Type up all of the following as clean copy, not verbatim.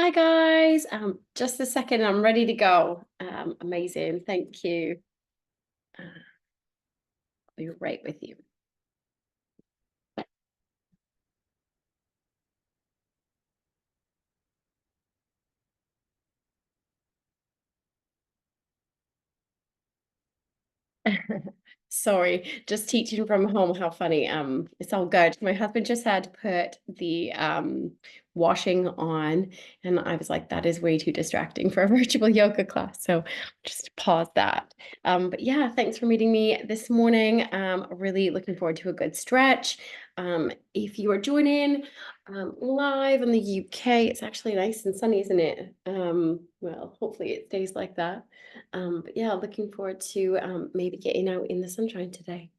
Hi guys. Just a second, I'm ready to go. Amazing, thank you. I'll be right with you. Sorry, just teaching from home. How funny. It's all good. My husband just had to put the washing on, and I was like, that is way too distracting for a virtual yoga class. So just pause that. But yeah, thanks for meeting me this morning. Really looking forward to a good stretch. If you are joining live in the UK, it's actually nice and sunny, isn't it? Well, hopefully it stays like that. But yeah, looking forward to maybe getting out in the sunshine today.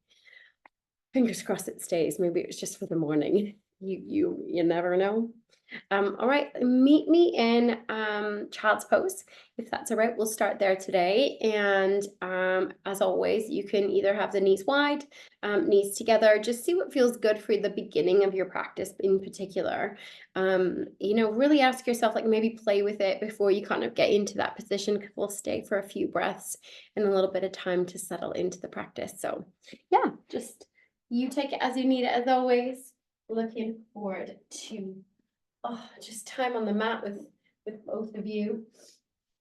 Fingers crossed it stays. Maybe it was just for the morning. You never know. All right, meet me in child's pose. If that's all right, we'll start there today. And as always, you can either have the knees wide, knees together. Just see what feels good for the beginning of your practice in particular. Really ask yourself, like maybe play with it before you kind of get into that position, because we'll stay for a few breaths and a little bit of time to settle into the practice. So yeah, just you take it as you need it as always. Looking forward to just time on the mat with both of you.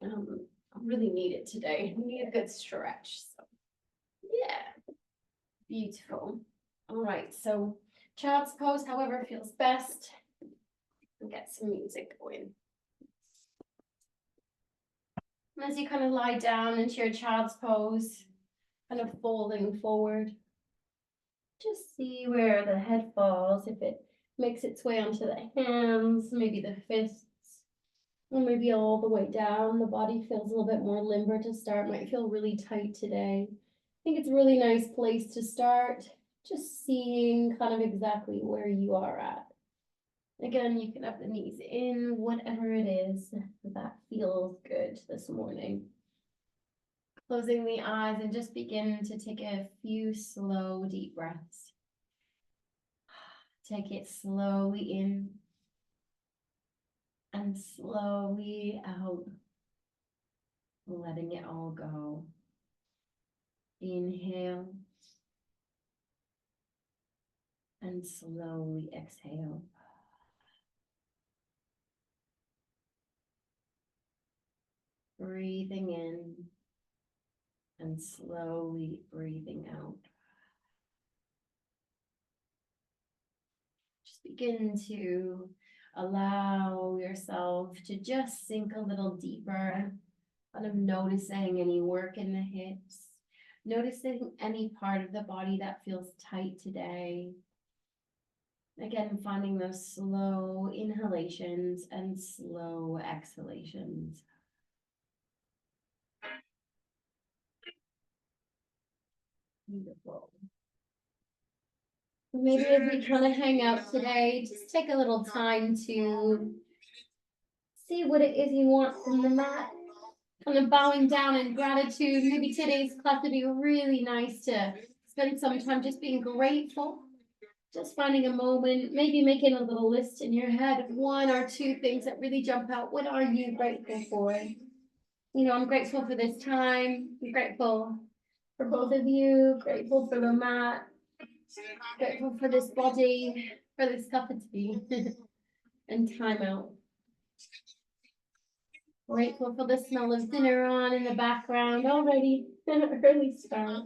I really need it today. I need a good stretch. So yeah, beautiful. All right, so child's pose, however feels best. And get some music going. And as you kind of lie down into your child's pose, kind of folding forward, just see where the head falls, if it makes its way onto the hands, maybe the fists, or maybe all the way down. The body feels a little bit more limber to start, might feel really tight today. I think it's a really nice place to start, just seeing kind of exactly where you are at. Again, you can have the knees in, whatever it is that feels good this morning. Closing the eyes and just begin to take a few slow, deep breaths. Take it slowly in and slowly out, letting it all go. Inhale and slowly exhale. Breathing in and slowly breathing out. Just begin to allow yourself to just sink a little deeper, kind of noticing any work in the hips, noticing any part of the body that feels tight today. Again, finding those slow inhalations and slow exhalations. Beautiful. Maybe as we kind of hang out today, just take a little time to see what it is you want from the mat. Kind of bowing down in gratitude. Maybe today's class would be really nice to spend some time just being grateful. Just finding a moment, maybe making a little list in your head of one or two things that really jump out. What are you grateful for? I'm grateful for this time. I'm grateful for both of you, grateful for the mat, grateful for this body, for this cup of tea, and time out. Grateful for the smell of dinner on in the background already. Early start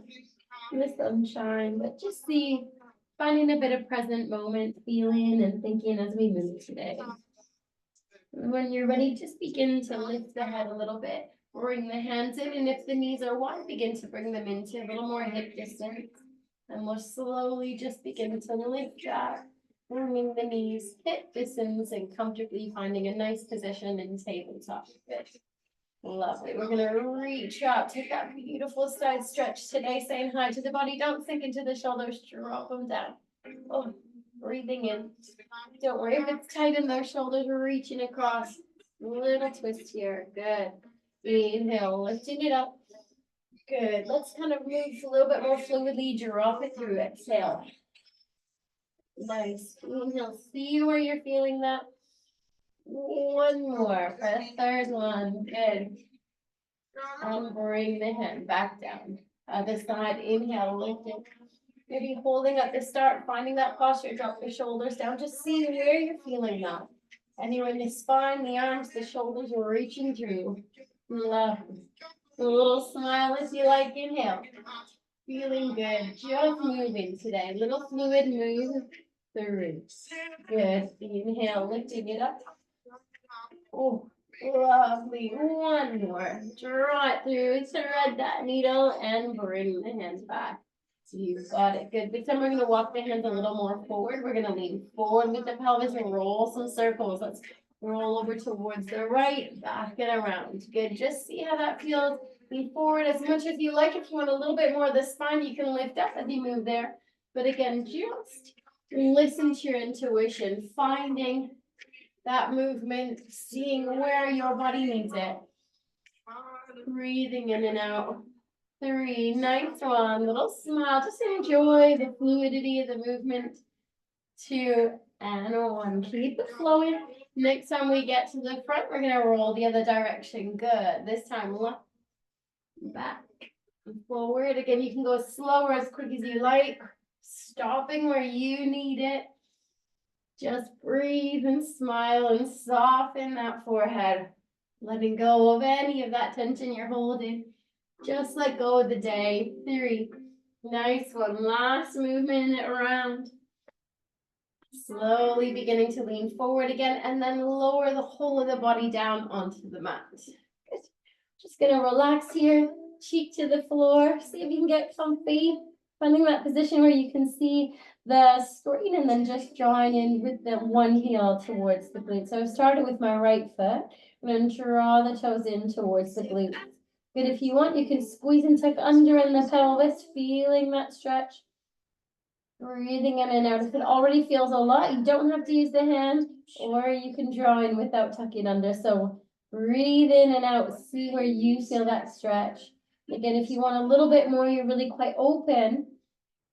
in the sunshine, but just finding a bit of present moment, feeling and thinking as we move today. And when you're ready, just begin to lift the head a little bit. Bring the hands in, and if the knees are wide, begin to bring them into a little more hip distance. And we'll slowly just begin to lift up, bringing the knees hip distance and comfortably finding a nice position in tabletop. Good. Lovely. We're going to reach up, take that beautiful side stretch today, saying hi to the body. Don't sink into the shoulders, drop them down. Oh, breathing in. Don't worry if it's tight in those shoulders, we're reaching across. Little twist here. Good. Inhale, lifting it up. Good. Let's kind of move a little bit more fluidly. Drop it through. Exhale. Nice. Inhale. See where you're feeling that. One more for the third one. Good. And bring the hand back down. Other side, inhale, lift it. Maybe holding at the start, finding that posture, drop the shoulders down. Just see where you're feeling that. Anywhere in the spine, the arms, the shoulders are reaching through. Love. A little smile as you like. Inhale. Feeling good. Just moving today. Little fluid move through. Good. Inhale, lifting it up. Oh, lovely. One more. Draw it through. Thread that needle and bring the hands back. So you've got it. Good. This time we're going to walk the hands a little more forward. We're going to lean forward with the pelvis and roll some circles. Let's roll over towards the right, back and around. Good. Just see how that feels. Lean forward as much as you like. If you want a little bit more of the spine, you can lift up as you move there. But again, just listen to your intuition, finding that movement, seeing where your body needs it. Breathing in and out. 3, nice one. Little smile. Just enjoy the fluidity of the movement. 2 and 1. Keep it flowing. Next time we get to the front, we're going to roll the other direction. Good. This time left, back, and forward. Again, you can go as slow or as quick as you like. Stopping where you need it. Just breathe and smile and soften that forehead. Letting go of any of that tension you're holding. Just let go of the day. 3, nice one. Last movement around. Slowly beginning to lean forward again and then lower the whole of the body down onto the mat. Good. Just gonna relax here, cheek to the floor. See if you can get comfy. Finding that position where you can see the screen and then just drawing in with the one heel towards the glute. So I've started with my right foot. I'm going to draw the toes in towards the glute. Good. If you want, you can squeeze and tuck under in the pelvis, feeling that stretch. Breathing in and out. If it already feels a lot, you don't have to use the hand, or you can draw in without tucking under. So breathe in and out. See where you feel that stretch. Again, if you want a little bit more, you're really quite open.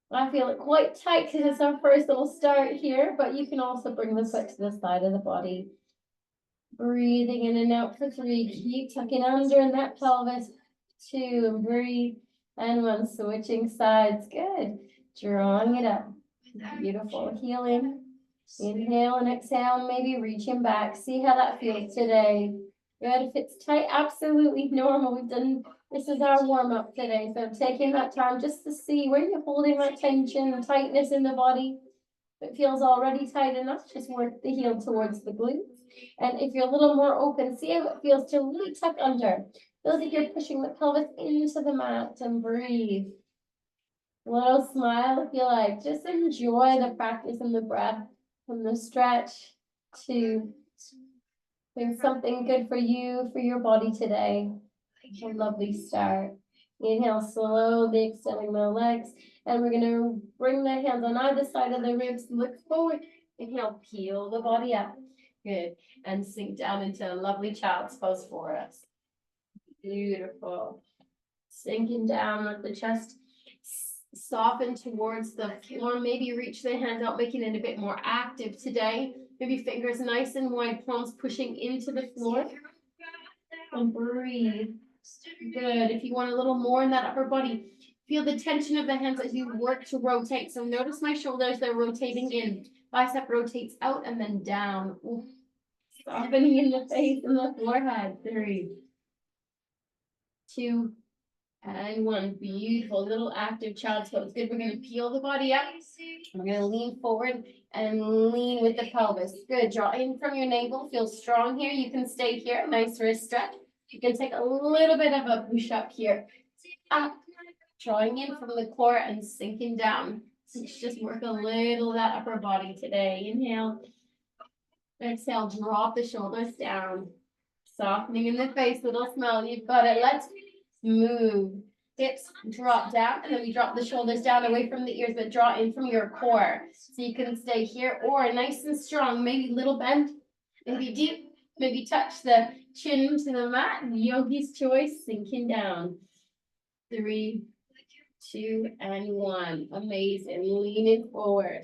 I feel it quite tight because it's our first little start here, but you can also bring the foot to the side of the body. Breathing in and out for 3. Keep tucking under in that pelvis. 2, and breathe. And 1, switching sides. Good. Drawing it up. Beautiful. Healing. Inhale and exhale, maybe reaching back. See how that feels today. Good. If it's tight, absolutely normal. This is our warm-up today. So taking that time just to see where you're holding that tension and tightness in the body. If it feels already tight enough, just work the heel towards the glutes. And if you're a little more open, see how it feels to really tuck under. Feels like you're pushing the pelvis into the mat and breathe. A little smile if you like. Just enjoy the practice and the breath from the stretch to doing something good for you, for your body today. A lovely start. Inhale, slowly extending the legs. And we're going to bring the hands on either side of the ribs. Look forward. Inhale, peel the body up. Good. And sink down into a lovely child's pose for us. Beautiful. Sinking down with the chest soften towards the floor. Maybe reach the hands out, making it a bit more active today. Maybe fingers nice and wide, palms pushing into the floor. And breathe. Good. If you want a little more in that upper body, feel the tension of the hands as you work to rotate. So notice my shoulders, they're rotating in. Bicep rotates out and then down. Ooh. Softening in the face and the forehead. 3, 2, and 1. Beautiful. Little active child's pose. Good. We're going to peel the body up. We're going to lean forward and lean with the pelvis. Good. Draw in from your navel. Feel strong here. You can stay here. Nice wrist stretch. You can take a little bit of a push up here. Up. Drawing in from the core and sinking down. Let's just work a little of that upper body today. Inhale. Exhale. Drop the shoulders down. Softening in the face. Little smile. You've got it. Let's move. Hips drop down, and then we drop the shoulders down away from the ears, but draw in from your core. So you can stay here or nice and strong, maybe little bend, maybe deep, maybe touch the chin to the mat. Yogi's choice, sinking down. 3, 2, and 1. Amazing. Leaning forward.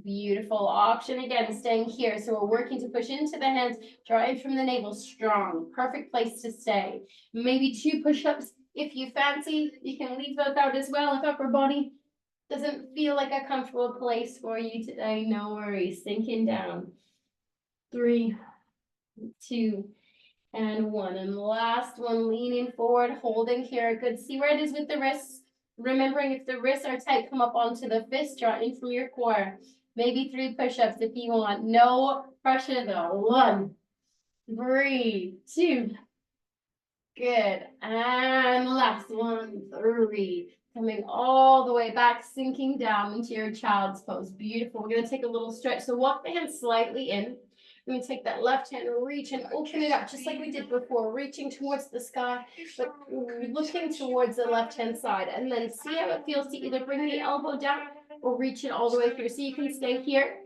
Beautiful option again, staying here. So we're working to push into the hands, draw in from the navel, strong. Perfect place to stay. Maybe 2 push-ups if you fancy. You can leave those out as well if upper body doesn't feel like a comfortable place for you today. No worries. Sinking down. 3, 2, and 1. And the last one, leaning forward, holding here. Good. See where it is with the wrists. Remembering if the wrists are tight, come up onto the fist, draw in from your core. Maybe 3 push-ups if you want. No pressure though. 1, breathe. 2, good. And last one, 3. Coming all the way back, sinking down into your child's pose. Beautiful. We're going to take a little stretch. So walk the hands slightly in. We're going to take that left hand, reach and open it up, just like we did before, reaching towards the sky, but looking towards the left-hand side. And then see how it feels to either bring the elbow down or reach it all the way through. So you can stay here,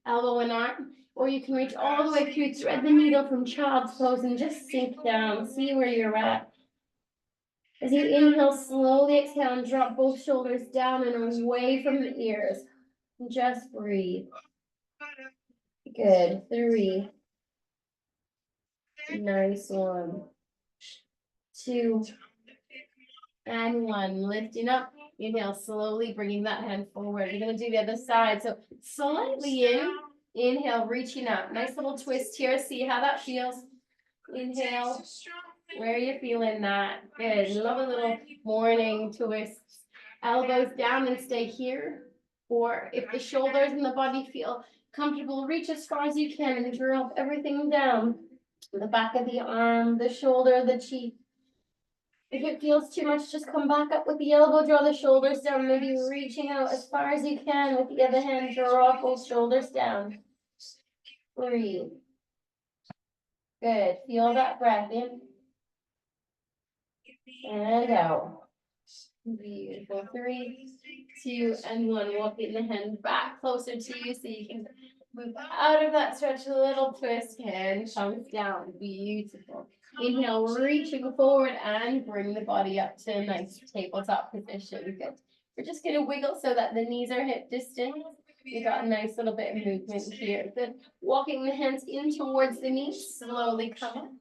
elbow and arm, or you can reach all the way through, thread the needle from child's pose and just sink down. See where you're at. As you inhale, slowly exhale and drop both shoulders down and away from the ears. Just breathe. Good. 3. Nice 1, 2, and 1. Lifting up. Inhale, slowly bringing that hand forward. You're going to do the other side. So slightly in. Inhale, reaching up. Nice little twist here. See how that feels. Inhale. Where are you feeling that? Good. Love a little morning twist. Elbows down and stay here. Or if the shoulders and the body feel comfortable, reach as far as you can and drop everything down. The back of the arm, the shoulder, the cheek. If it feels too much, just come back up with the elbow, draw the shoulders down, maybe reaching out as far as you can with the other hand, draw both shoulders down. Breathe. Good. Feel that breath in and out. Beautiful. 3, 2, and 1. Walking the hand back closer to you so you can move out of that stretch. A little twist. Hand comes down. Beautiful. Inhale, reaching forward and bring the body up to a nice tabletop position. Good. We're just going to wiggle so that the knees are hip distance. We got a nice little bit of movement here. Good. Walking the hands in towards the knees. Slowly come up.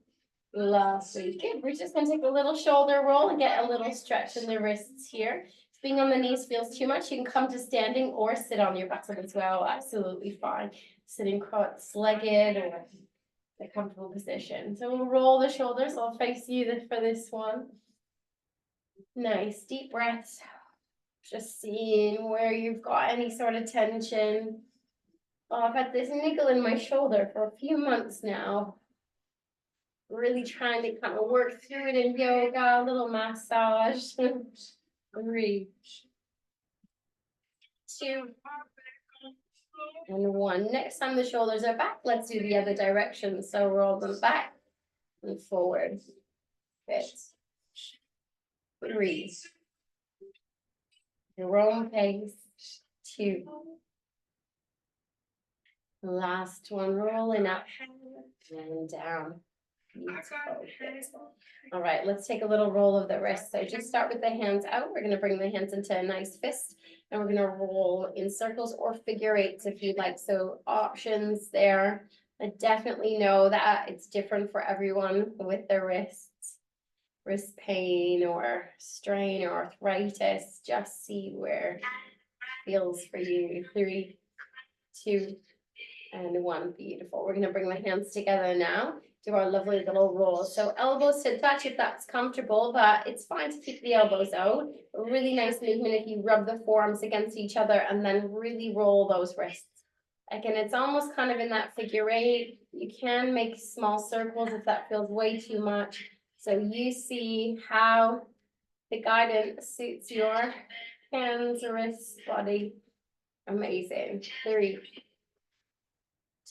Lovely. Good. We're just going to take a little shoulder roll and get a little stretch in the wrists here. If being on the knees feels too much, you can come to standing or sit on your bottom as well. Absolutely fine. Sitting cross-legged or a comfortable position. So we'll roll the shoulders. I'll face you for this one. Nice. Deep breaths. Just seeing where you've got any sort of tension. Oh, I've had this niggle in my shoulder for a few months now. Really trying to kind of work through it in yoga, a little massage. 3, 2, and 1. Next time the shoulders are back, let's do the other direction. So roll them back and forward. Good. 3. Your own pace. 2. Last one, rolling up and down. Beautiful. All right, let's take a little roll of the wrist. So just start with the hands out. We're going to bring the hands into a nice fist, and we're going to roll in circles or figure eights if you'd like. So options there. I definitely know that it's different for everyone with their wrists, wrist pain or strain or arthritis. Just see where it feels for you. 3, 2, and 1. Beautiful. We're going to bring the hands together now. Do our lovely little roll. So elbows to touch if that's comfortable, but it's fine to keep the elbows out. A really nice movement if you rub the forearms against each other and then really roll those wrists. Again, it's almost kind of in that figure eight. You can make small circles if that feels way too much. So you see how the guidance suits your hands, wrists, body. Amazing. 3,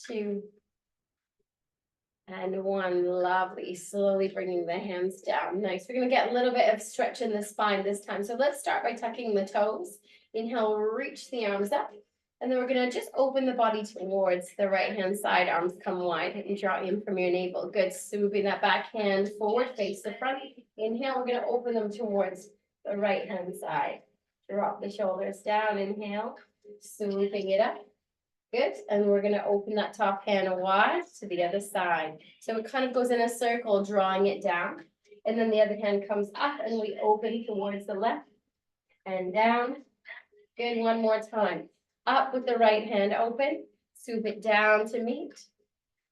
2, and 1. Lovely. Slowly bringing the hands down. Nice. We're going to get a little bit of stretch in the spine this time. So let's start by tucking the toes. Inhale, reach the arms up. And then we're going to just open the body towards the right hand side. Arms come wide and draw in from your navel. Good. Swooping that back hand forward, face the front. Inhale, we're going to open them towards the right hand side. Drop the shoulders down. Inhale, swooping it up. Good, and we're gonna open that top hand wide to the other side. So it kind of goes in a circle, drawing it down. And then the other hand comes up and we open towards the left and down. Good, one more time. Up with the right hand open, swoop it down to meet.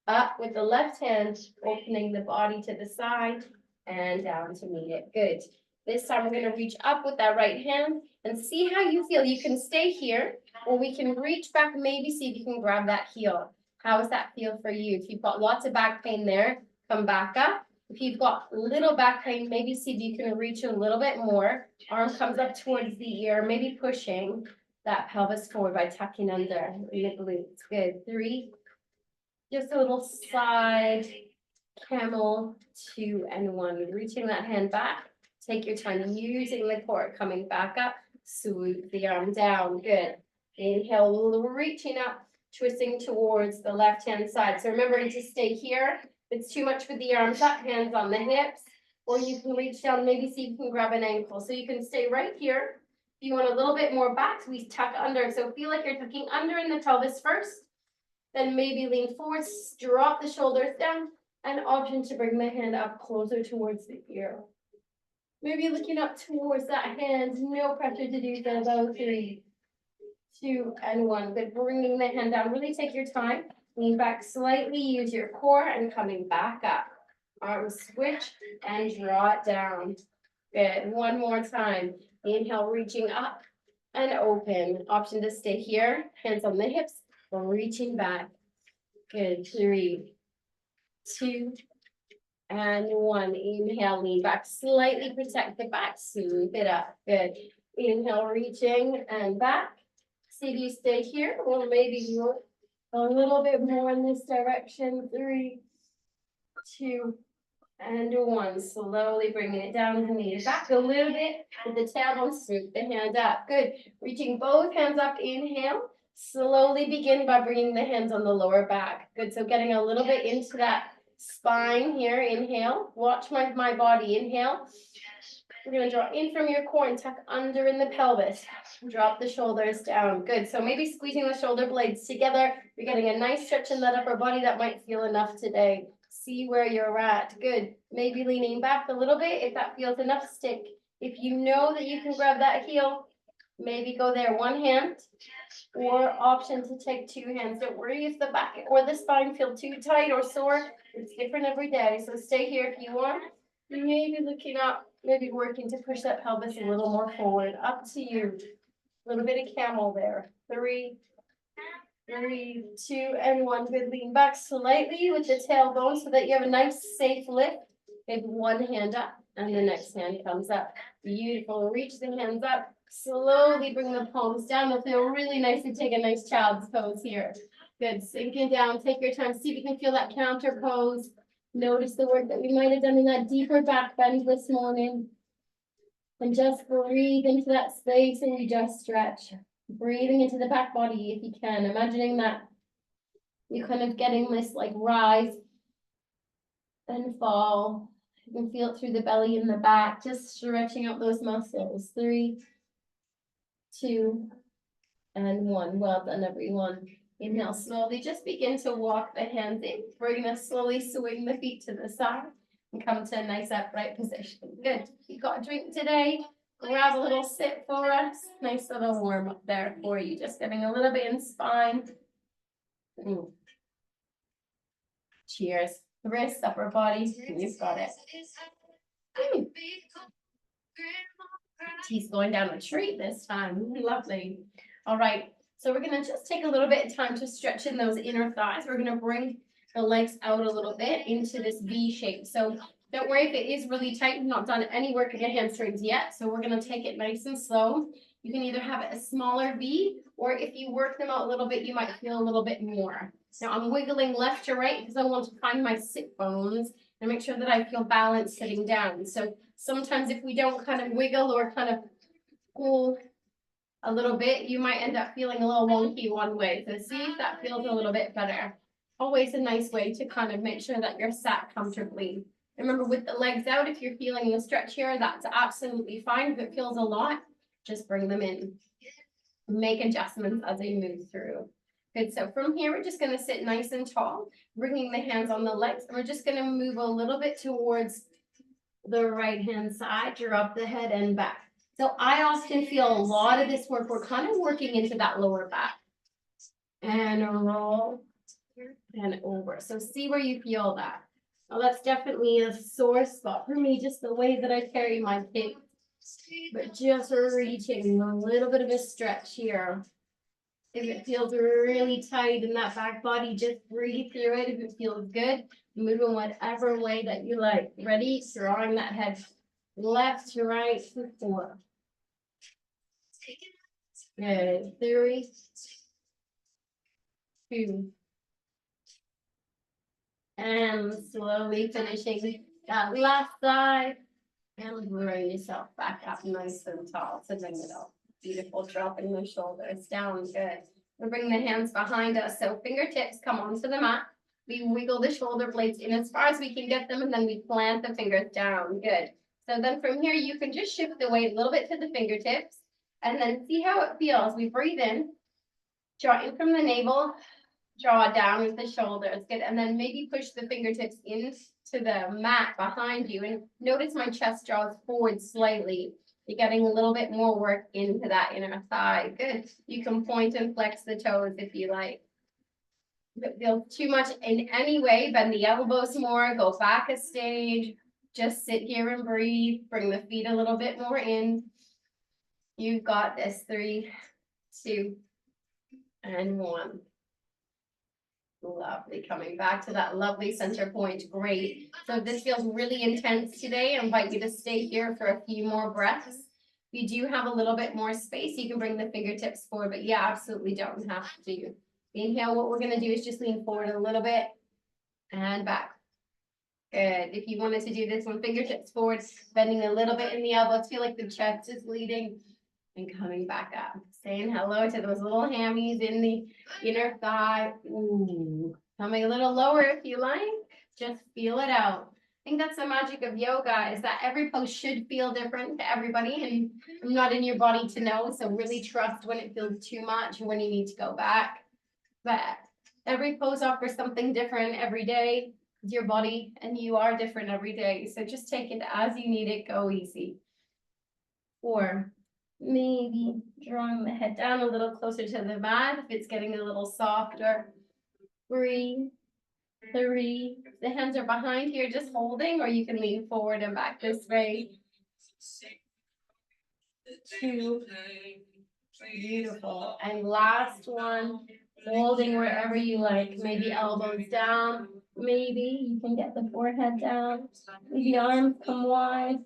Up with the left hand, opening the body to the side and down to meet it. Good. This time we're gonna reach up with that right hand and see how you feel. You can stay here or we can reach back, maybe see if you can grab that heel. How does that feel for you? If you've got lots of back pain there, come back up. If you've got little back pain, maybe see if you can reach a little bit more. Arm comes up towards the ear, maybe pushing that pelvis forward by tucking under in the glutes. Good. 3, just a little side, camel, 2 and 1. Reaching that hand back. Take your time using the core, coming back up, swoop the arm down. Good. Inhale, reaching up, twisting towards the left-hand side. So remembering to stay here. If it's too much with the arms up, hands on the hips, or you can reach down, maybe see if you can grab an ankle. So you can stay right here. If you want a little bit more back, we tuck under. So feel like you're tucking under in the pelvis first. Then maybe lean forward, drop the shoulders down, and option to bring the hand up closer towards the ear. Maybe looking up towards that hand, no pressure to do so, though. 3, 2 and 1. Good, bringing the hand down, really take your time. Lean back slightly, use your core, and coming back up. Arms switch, and draw it down. Good, one more time. Inhale, reaching up, and open. Option to stay here, hands on the hips, reaching back. Good, 3, 2, and 1. Inhale, lean back slightly, protect the back, swoop it up. Good. Inhale, reaching and back. See if you stay here, or maybe you a little bit more in this direction. 3, 2, and 1. Slowly bringing it down and lean it back a little bit with the tailbone, swoop the hand up. Good. Reaching both hands up, inhale. Slowly begin by bringing the hands on the lower back. Good, so getting a little bit into that spine here, inhale. Watch my body, inhale. We're gonna draw in from your core and tuck under in the pelvis. Drop the shoulders down, good. So maybe squeezing the shoulder blades together. You're getting a nice stretch in that upper body. That might feel enough today. See where you're at, good. Maybe leaning back a little bit. If that feels enough, stick. If you know that you can grab that heel, maybe go there, one hand. Or option to take 2 hands. Don't worry if the back or the spine feel too tight or sore. It's different every day. So stay here if you want. Maybe looking up, maybe working to push that pelvis a little more forward. Up to you. A little bit of camel there. 3, 2 and 1. Good. Lean back slightly with the tailbone so that you have a nice safe lift. Maybe one hand up and the next hand comes up. Beautiful. Reach the hands up. Slowly bring the palms down. It'll feel really nice to take a nice child's pose here. Good, sinking down, take your time, see if you can feel that counter pose. Notice the work that we might have done in that deeper back bend this morning. And just breathe into that space and you just stretch. Breathing into the back body if you can. Imagining that you're kind of getting this like rise and fall. You can feel it through the belly and the back, just stretching out those muscles. 3, 2, and 1. Well done, everyone. Inhale slowly, just begin to walk the hands in. We're gonna slowly swing the feet to the side and come to a nice upright position. Good. You got a drink today? Grab a little sip for us. Nice little warm up there for you. Just getting a little bit in spine. Cheers. Wrists, upper body. You've got it. He's going down a treat this time. Lovely. All right. So we're going to just take a little bit of time to stretch in those inner thighs. We're going to bring the legs out a little bit into this V shape. So don't worry if it is really tight. We've not done any work in your hamstrings yet. So we're going to take it nice and slow. You can either have it a smaller V, or if you work them out a little bit, you might feel a little bit more. Now I'm wiggling left to right because I want to find my sit bones and make sure that I feel balanced sitting down. So sometimes if we don't kind of wiggle or kind of pull a little bit, you might end up feeling a little wonky one way. So see if that feels a little bit better. Always a nice way to kind of make sure that you're sat comfortably. Remember, with the legs out, if you're feeling the stretch here, that's absolutely fine. If it feels a lot, just bring them in. Make adjustments as we move through. Good, so from here, we're just gonna sit nice and tall, bringing the hands on the legs, and we're just gonna move a little bit towards the right-hand side, drop the head and back. So I often feel a lot of this work, we're kind of working into that lower back. And roll and over. So see where you feel that. Well, that's definitely a sore spot for me, just the way that I carry my kids. But just reaching a little bit of a stretch here. If it feels really tight in that back body, just breathe through it. If it feels good, move in whatever way that you like. Ready? Drawing that head left to right for 4. Good. 3, 2. And slowly finishing that last side. And bring yourself back up nice and tall to the middle. Beautiful, dropping the shoulders down, good. We'll bring the hands behind us, so fingertips come onto the mat. We wiggle the shoulder blades in as far as we can get them, and then we plant the fingers down, good. So then from here, you can just shift the weight a little bit to the fingertips, and then see how it feels. We breathe in, draw in from the navel, draw down with the shoulders, good, and then maybe push the fingertips into the mat behind you, and notice my chest draws forward slightly. You're getting a little bit more work into that inner thigh, good. You can point and flex the toes if you like. If it feels too much in any way, bend the elbows more, go back a stage, just sit here and breathe, bring the feet a little bit more in. You've got this, 3, 2, and 1. Lovely, coming back to that lovely center point, great. So if this feels really intense today, I invite you to stay here for a few more breaths. If you do have a little bit more space, you can bring the fingertips forward, but yeah, absolutely don't have to. Inhale, what we're gonna do is just lean forward a little bit and back. Good, if you wanted to do this one, fingertips forward, bending a little bit in the elbows, feel like the chest is leading. And coming back up, saying hello to those little hammies in the inner thigh. Ooh, coming a little lower if you like, just feel it out. I think that's the magic of yoga, is that every pose should feel different to everybody, and I'm not in your body to know, so really trust when it feels too much and when you need to go back. But every pose offers something different every day. Your body and you are different every day, so just take it as you need it, go easy. 4. Maybe drawing the head down a little closer to the mat if it's getting a little softer. 3, 3. The hands are behind here, just holding, or you can lean forward and back this way. 2. Beautiful. And last one, holding wherever you like. Maybe elbows down. Maybe you can get the forehead down. Maybe arms come wide.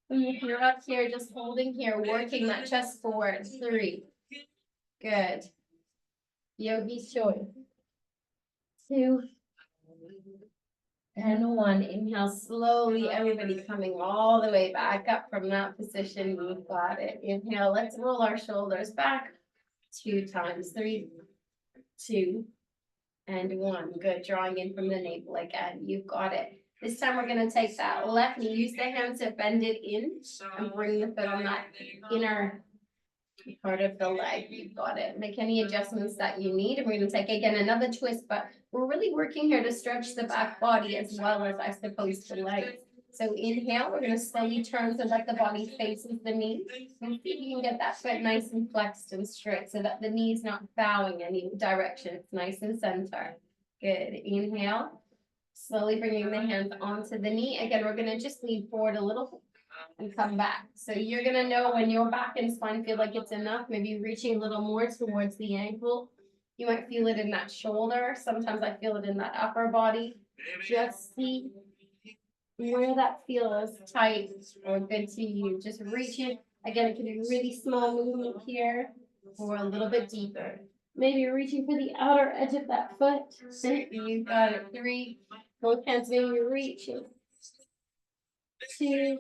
And if you're up here, just holding here, working that chest forward. 3. Good. Yogi's choice. 2. And 1. Inhale slowly, everybody coming all the way back up from that position. You've got it. Inhale, let's roll our shoulders back 2 times. 3, 2, and 1. Good. Drawing in from the navel again. You've got it. This time we're going to take that left knee, use the hands to bend it in and bring the foot on that inner part of the leg. You've got it. Make any adjustments that you need. And we're going to take again another twist, but we're really working here to stretch the back body as well as, I suppose, the legs. So inhale, we're going to slowly turn so that the body faces the knee. And see if you can get that foot nice and flexed and straight so that the knee is not bowing any direction. It's nice and center. Good. Inhale. Slowly bringing the hands onto the knee. Again, we're going to just lean forward a little and come back. So you're going to know when your back and spine feel like it's enough, maybe reaching a little more towards the ankle. You might feel it in that shoulder. Sometimes I feel it in that upper body. Just see where that feels tight or good to you. Just reach it. Again, it can be a really small movement here or a little bit deeper. Maybe reaching for the outer edge of that foot. You've got it. 3. Both hands maybe reaching. 2.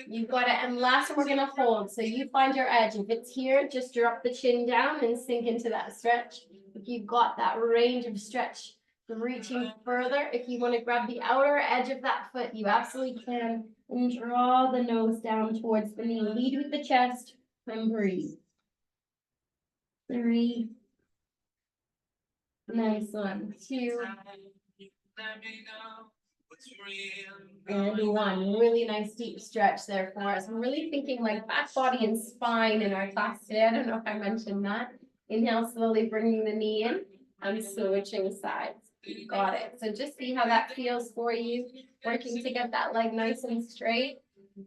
You've got it. And last one, we're going to hold. So you find your edge. If it's here, just drop the chin down and sink into that stretch. If you've got that range of stretch, reaching further, if you want to grab the outer edge of that foot, you absolutely can. And draw the nose down towards the knee. Lead with the chest and breathe. 3, Nice one. 2. And 1. Really nice deep stretch there for us. I'm really thinking like back, body, and spine in our class today. I don't know if I mentioned that. Inhale, slowly bringing the knee in and switching sides. You got it. So just see how that feels for you. Working to get that leg nice and straight.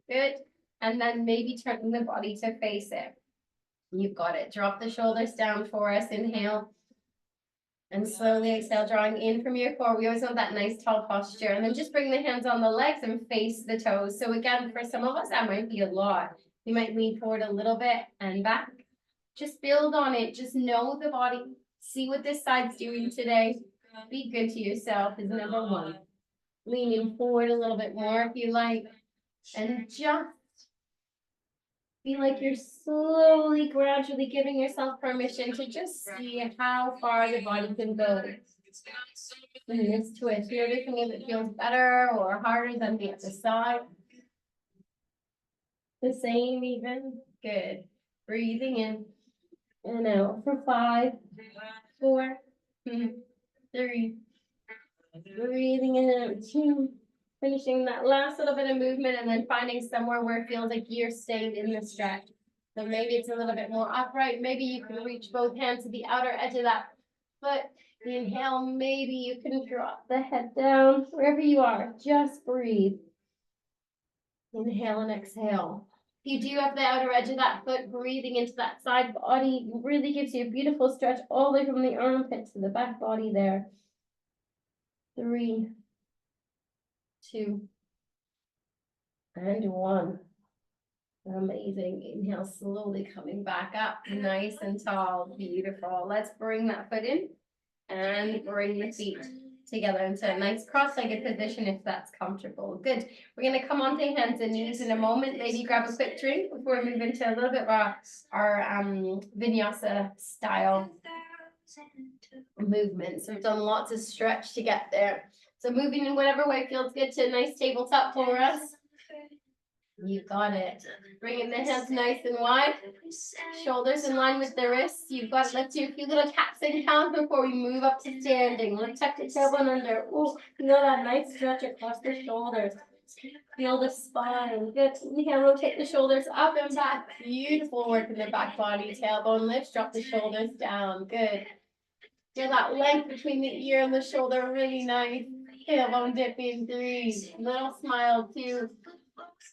Good. And then maybe turning the body to face it. You've got it. Drop the shoulders down for us. Inhale. And slowly exhale, drawing in from your core. We always want that nice tall posture. And then just bring the hands on the legs and face the toes. So again, for some of us, that might be a lot. You might lean forward a little bit and back. Just build on it. Just know the body. See what this side's doing today. Be good to yourself is number 1. Leaning forward a little bit more if you like. And just feel like you're slowly, gradually giving yourself permission to just see how far the body can go. In this twist, noticing if it feels better or harder than the other side. The same even. Good. Breathing in and out for 5, 4, 3. Breathing in and out 2. Finishing that last little bit of movement and then finding somewhere where it feels like you're staying in the stretch. So maybe it's a little bit more upright. Maybe you can reach both hands to the outer edge of that foot. Inhale, maybe you can drop the head down wherever you are. Just breathe. Inhale and exhale. If you do have the outer edge of that foot, breathing into that side body really gives you a beautiful stretch all the way from the armpit to the back body there. 3, 2, and 1. Amazing. Inhale, slowly coming back up, nice and tall. Beautiful. Let's bring that foot in and bring the feet together into a nice cross-legged position if that's comfortable. Good. We're going to come onto hands and knees in a moment. Maybe grab a quick drink before we move into a little bit of our vinyasa style movement. So we've done lots of stretch to get there. So moving in whatever way feels good to a nice tabletop for us. You got it. Bringing the hands nice and wide. Shoulders in line with the wrists. You've got to lift your few little taps and counts before we move up to standing. Let's tuck the tailbone under. Oh, feel that nice stretch across the shoulders. Feel the spine. Good. Inhale, rotate the shoulders up and back. Beautiful work in the back body. Tailbone lifts, drop the shoulders down. Good. Feel that length between the ear and the shoulder. Really nice. Tailbone dip in. 3. Little smile. 2.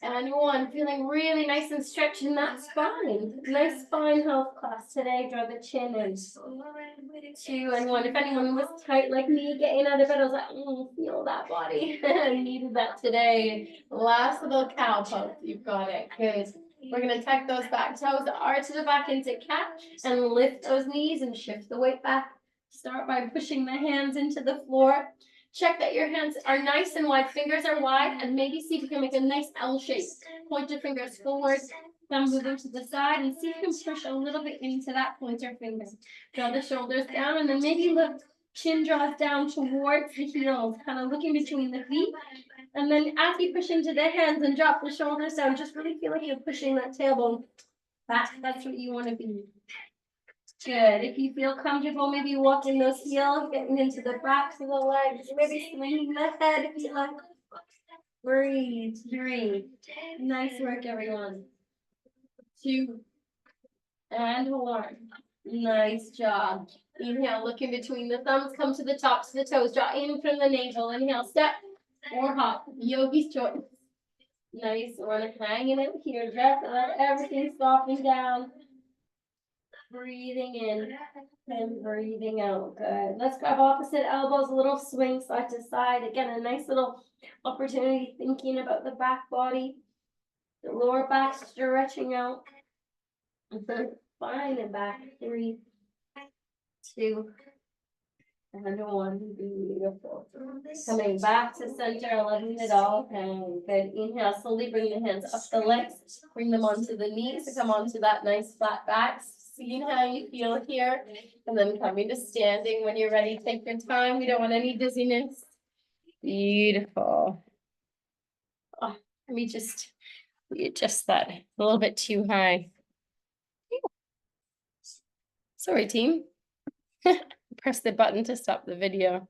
And 1, feeling really nice and stretching that spine. Nice spine health class today. Draw the chin in. 2 and 1. If anyone was tight like me getting out of bed, I was like, feel that body. I needed that today. Last little cow pose. You've got it. Good. We're going to tuck those back toes, arch the back into cat, and lift those knees and shift the weight back. Start by pushing the hands into the floor. Check that your hands are nice and wide, fingers are wide, and maybe see if you can make a nice L shape. Point your fingers forward, thumb moving to the side, and see if you can push a little bit into that pointer finger. Draw the shoulders down, and then maybe look, chin draws down towards the heels, kind of looking between the feet. And then as you push into the hands and drop the shoulders down, just really feel like you're pushing that tailbone back. That's what you want to be. Good. If you feel comfortable, maybe walking those heels, getting into the backs of the legs, maybe swinging the head if you like. Breathe. 3. Nice work, everyone. 2 and 1. Nice job. Inhale, look in between the thumbs, come to the tops of the toes, draw in from the navel. Inhale, step or hop. Yogi's choice. Nice one. Hanging out here. Just let everything soften down. Breathing in and breathing out. Good. Let's grab opposite elbows, a little swing side to side. Again, a nice little opportunity thinking about the back body, the lower back stretching out. Fine and back. 3, 2, and 1. Beautiful. Coming back to center, letting it all hang. Good. Inhale, slowly bring the hands up the legs. Bring them onto the knees to come onto that nice flat back. Seeing how you feel here, and then coming to standing when you're ready. Take your time. We don't want any dizziness. Beautiful. Oh, let me just readjust that. A little bit too high. Sorry, team. press the button to stop the video.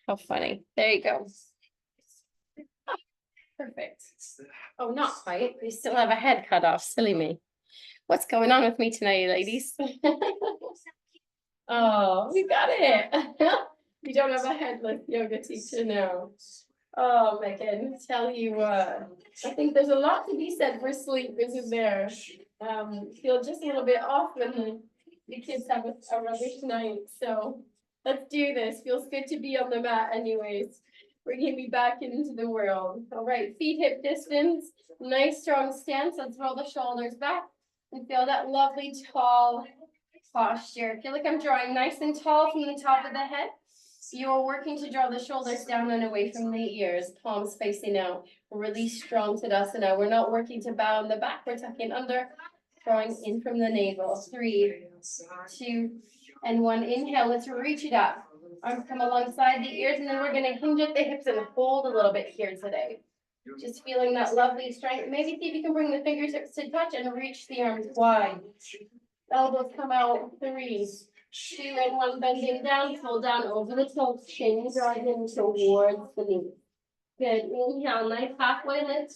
How funny. There you go. Perfect. Oh, not quite. We still have a head cut off. Silly me. What's going on with me tonight, ladies? Oh, we got it. We don't have a headless yoga teacher now. Oh, Megan, tell you what. I think there's a lot to be said for sleep, isn't there? Feel just a little bit off when the kids have a rubbish night. So let's do this. Feels good to be on the mat anyways. Bringing me back into the world. All right, feet hip distance. Nice strong stance. Let's roll the shoulders back and feel that lovely tall posture. Feel like I'm drawing nice and tall from the top of the head. You're working to draw the shoulders down and away from the ears, palms facing out. Really strong Tadasana. We're not working to bow in the back. We're tucking under, drawing in from the navel. 3, 2, and 1. Inhale. Let's reach it up. Arms come alongside the ears, and then we're going to hinge at the hips and hold a little bit here today. Just feeling that lovely strength. Maybe see if you can bring the fingertips to touch and reach the arms wide. Elbows come out. 3, 2, and 1. Bending down, pull down over the toes. Chin draws in towards the knee. Good. Inhale, nice halfway lift.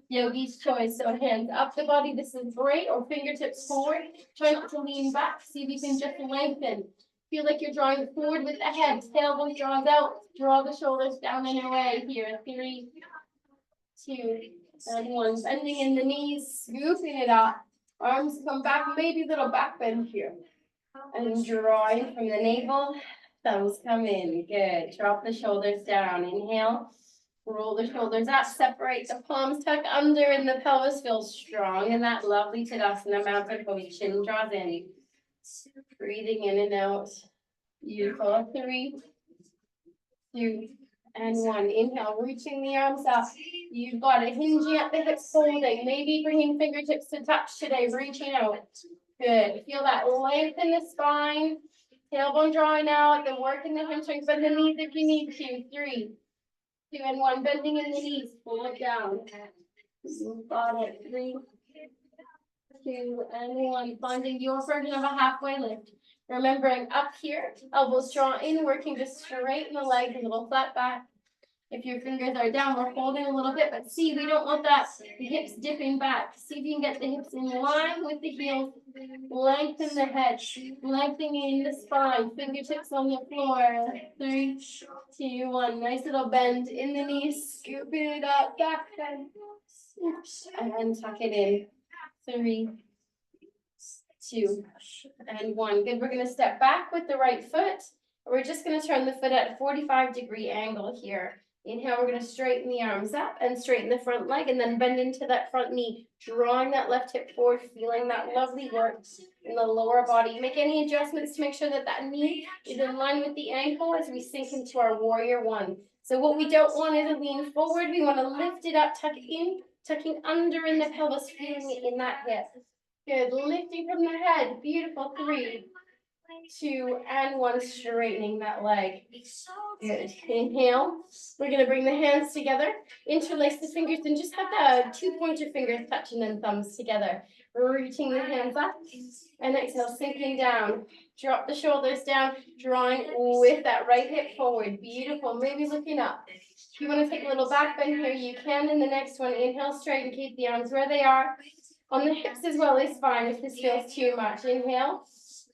Yogi's choice. So hands up the body. This is great. Or fingertips forward. Try not to lean back. See if you can just lengthen. Feel like you're drawing forward with the head. Tailbone draws out. Draw the shoulders down and away here. 3, 2, and 1. Bending in the knees. Scooping it up. Arms come back. Maybe a little back bend here. And drawing from the navel. Thumbs come in. Good. Drop the shoulders down. Inhale. Roll the shoulders up. Separate the palms. Tuck under and the pelvis feels strong. And that lovely Tadasana mountain pose. Chin draws in. Breathing in and out. Beautiful. 3, 2, and 1. Inhale. Reaching the arms up. You've got it. Hinging at the hips, holding. Maybe bringing fingertips to touch today. Reaching out. Good. Feel that length in the spine. Tailbone drawing out. The work in the hamstrings. Bend the knees if you need to. 3, 2, and 1. Bending in the knees. Pull it down. Got it. 3, 2, and 1. Finding your version of a halfway lift. Remembering up here, elbows draw in, working to straighten the legs, a little flat back. If your fingers are down, we're holding a little bit, but see, we don't want that the hips dipping back. See if you can get the hips in line with the heels. Lengthen the head, lengthening the spine, fingertips on the floor. 3, 2, 1. Nice little bend in the knees, scooping it up, back bend. And tuck it in. 3, 2, and 1. Good. We're going to step back with the right foot. We're just going to turn the foot at a 45-degree angle here. Inhale, we're going to straighten the arms up and straighten the front leg and then bend into that front knee, drawing that left hip forward, feeling that lovely work in the lower body. Make any adjustments to make sure that that knee is in line with the ankle as we sink into our warrior 1. So what we don't want is a lean forward. We want to lift it up, tuck in, tucking under in the pelvis, feeling it in that hip. Good. Lifting from the head. Beautiful. 3, 2, and 1. Straightening that leg. Good. Inhale. We're going to bring the hands together. Interlace the fingers and just have the 2 pointer fingers touching and thumbs together. Reaching the hands up. And exhale, sinking down. Drop the shoulders down. Drawing with that right hip forward. Beautiful. Maybe looking up. If you want to take a little back bend here, you can. In the next one, inhale, straighten. Keep the arms where they are. On the hips as well is fine if this feels too much. Inhale,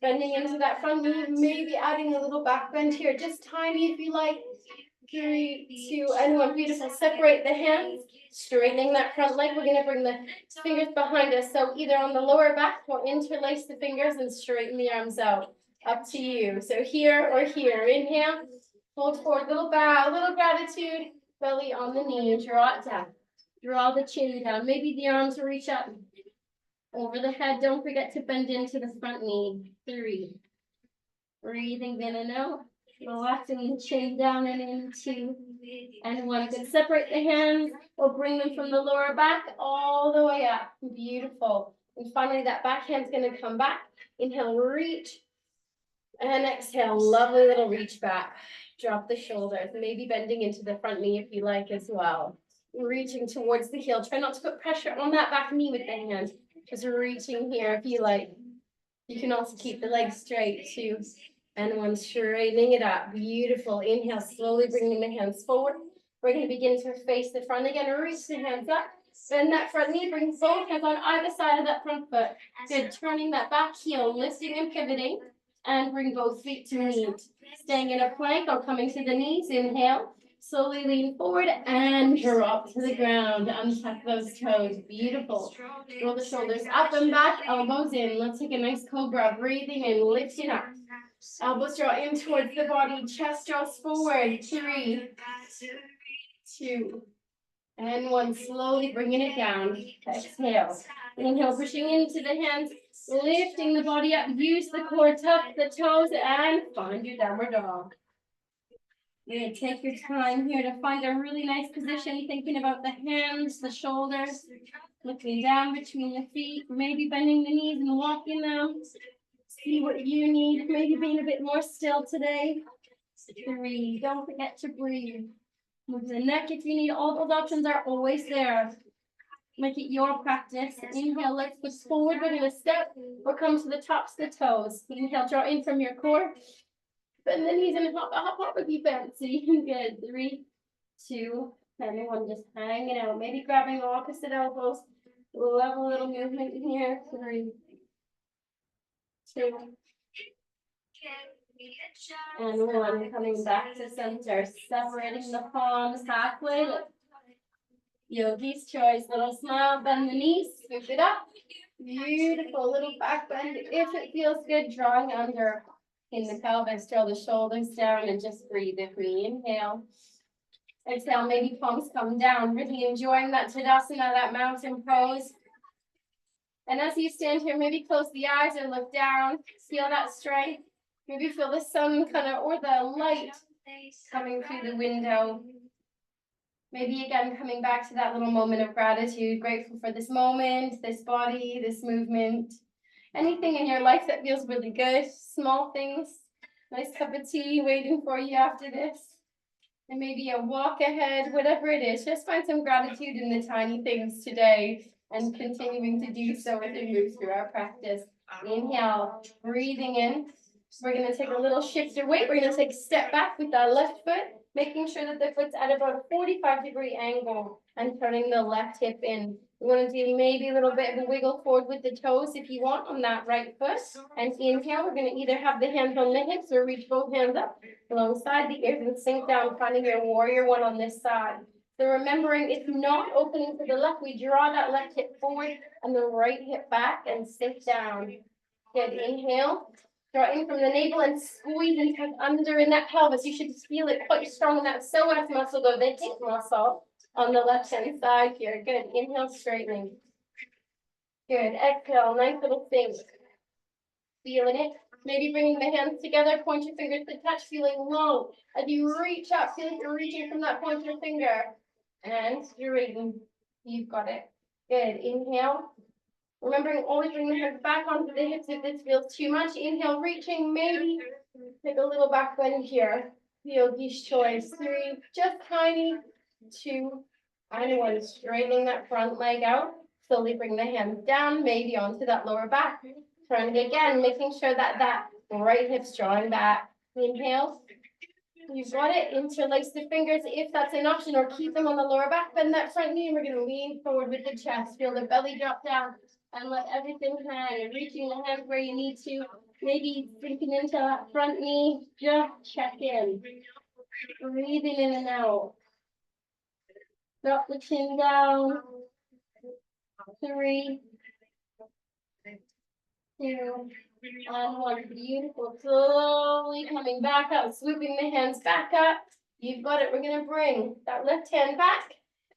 bending into that front knee, maybe adding a little back bend here, just tiny if you like. 3, 2, and 1. Beautiful. Separate the hands, straightening that front leg. We're going to bring the fingers behind us. So either on the lower back or interlace the fingers and straighten the arms out. Up to you. So here or here. Inhale, hold forward, little bow, little gratitude. Belly on the knee, draw it down. Draw the chin down. Maybe the arms reach up. Over the head, don't forget to bend into the front knee. 3. Breathing in and out. Relaxing the chin down and in. 2, and 1. Good. Separate the hands or bring them from the lower back all the way up. Beautiful. And finally, that back hand's going to come back. Inhale, reach. And exhale, lovely little reach back. Drop the shoulders. Maybe bending into the front knee if you like as well. Reaching towards the heel. Try not to put pressure on that back knee with the hand. Just reaching here if you like. You can also keep the legs straight. 2, And one, straightening it up. Beautiful. Inhale, slowly bringing the hands forward. We're going to begin to face the front again. Reach the hands up. Bend that front knee. Bring both hands on either side of that front foot. Good. Turning that back heel, lifting and pivoting. And bring both feet to meet. Staying in a plank or coming to the knees. Inhale. Slowly lean forward and drop to the ground. Untuck those toes. Beautiful. Roll the shoulders up and back, elbows in. Let's take a nice cobra. Breathing and lifting up. Elbows draw in towards the body. Chest draws forward. 3, 2, and 1. Slowly bringing it down. Exhale. Inhale, pushing into the hands. Lifting the body up. Use the core, tuck the toes, and find your downward dog. You're going to take your time here to find a really nice position, thinking about the hands, the shoulders, looking down between the feet, maybe bending the knees and walking them. See what you need, maybe being a bit more still today. 3, don't forget to breathe. Move the neck if you need. All those options are always there. Make it your practice. Inhale, let's push forward. We're going to step or come to the tops of the toes. Inhale, draw in from your core. Bend the knees and hop would be fancy. Good. 3, 2, and 1. Just hanging out. Maybe grabbing opposite elbows. Love a little movement here. 3, 2, and 1. Coming back to center. Separating the palms halfway. Yogi's choice. Little smile. Bend the knees. Scoop it up. Beautiful. Little back bend. If it feels good, drawing under in the pelvis. Draw the shoulders down and just breathe with me. Inhale. Exhale. Maybe palms come down. Really enjoying that Tadasana, that mountain pose. And as you stand here, maybe close the eyes and look down. Feel that strength. Maybe feel the sun kind of, or the light coming through the window. Maybe again, coming back to that little moment of gratitude, grateful for this moment, this body, this movement. Anything in your life that feels really good, small things, nice cup of tea waiting for you after this. And maybe a walk ahead, whatever it is, just find some gratitude in the tiny things today and continuing to do so as we move through our practice. Inhale, breathing in. We're going to take a little shift of weight. We're going to take a step back with our left foot, making sure that the foot's at about a 45-degree angle and turning the left hip in. We want to do maybe a little bit of a wiggle forward with the toes if you want on that right foot. And inhale, we're going to either have the hands on the hips or reach both hands up alongside the ears and sink down, finding your warrior 1 on this side. So remembering it's not opening to the left, we draw that left hip forward and the right hip back and sink down. Good, inhale. Draw in from the navel and squeeze and tuck under in that pelvis. You should feel it quite strong in that psoas muscle, though, the hip muscle on the left-hand side here. Good. Inhale, straightening. Good. Exhale, nice little sink. Feeling it. Maybe bringing the hands together, point your fingers to touch, feeling low. As you reach up, feel like you're reaching from that pointer finger. And straighten. You've got it. Good. Inhale. Remembering always bring the hands back onto the hips if this feels too much. Inhale, reaching, maybe take a little back bend here. Yogi's choice. 3, just tiny. 2, and 1. Straightening that front leg out. Slowly bring the hands down, maybe onto that lower back. Turning again, making sure that that right hip's drawing back. Inhale. You've got it. Interlace the fingers if that's an option, or keep them on the lower back. Bend that front knee, and we're going to lean forward with the chest. Feel the belly drop down. And let everything hang, and reaching the hands where you need to. Maybe sinking into that front knee. Just check in. Breathing in and out. Drop the chin down. 3, 2, and 1. Beautiful. Slowly coming back up, swooping the hands back up. You've got it. We're going to bring that left hand back.